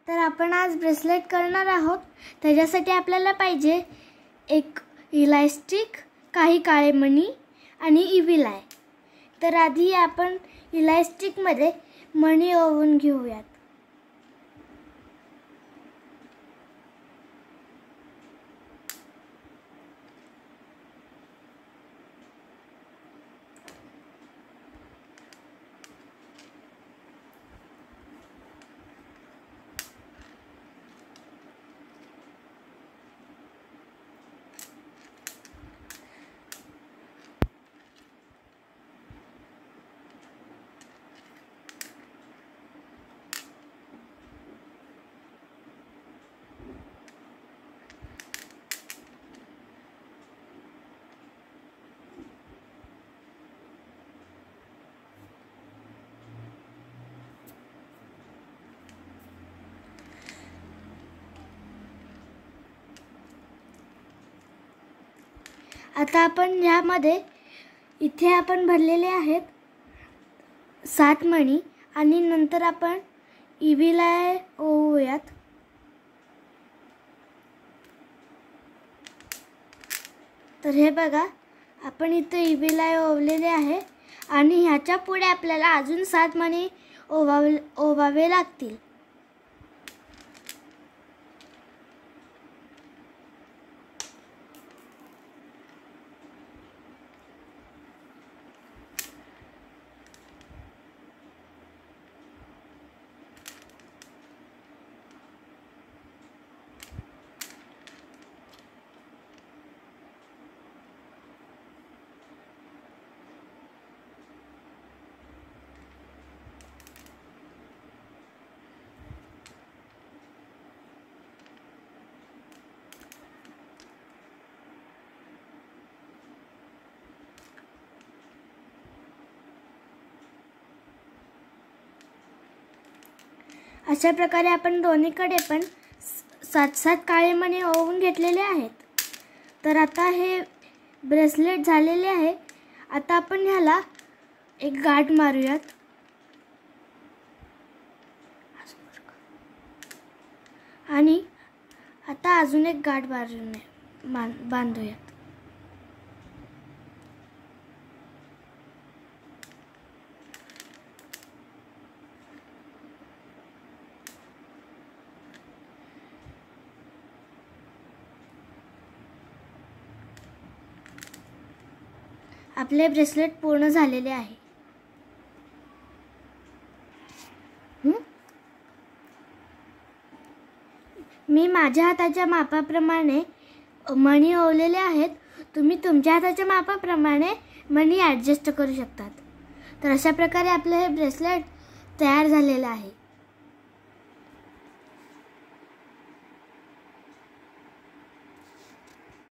तर आपण आज ब्रेसलेट करणार आहोत। त्याच्यासाठी आपल्याला पाहिजे एक इलास्टिक, काही काळे मणी आणि इव्हिलाय। तर आधी आपण इलास्टिक मध्ये मणी ओवून घेऊयात। आता आपण यामध्ये इथे आपण भरलेले आहेत 7 मणी आणि नंतर आपण इव्हिलाय ओवूयात। तर हे बघा, आपण इथे इव्हिलाय ओवलेले आहे आणि ह्याच्या पुढे आपल्याला अजून 7 मणी ओवावे लागतील। अशा प्रकारे आपण दोन्हीकडे पण 7 काळे मणी ओवून घेतलेले आहेत। तर आता हे ब्रेसलेट झालेले आहे। आता आपण ह्याला एक गाठ मारूयात आणि आता अजून एक गाठ बांधूयात। आपले ब्रेसलेट पूर्ण झालेले आहे। मी माझ्या हाताच्या मापाप्रमाणे मणी ओवलेले आहेत। तुम्ही तुमच्या हाताच्या मापाप्रमाणे मणी ॲडजस्ट करू शकतात। तर अशा प्रकारे आपले हे ब्रेसलेट तयार झालेले आहे।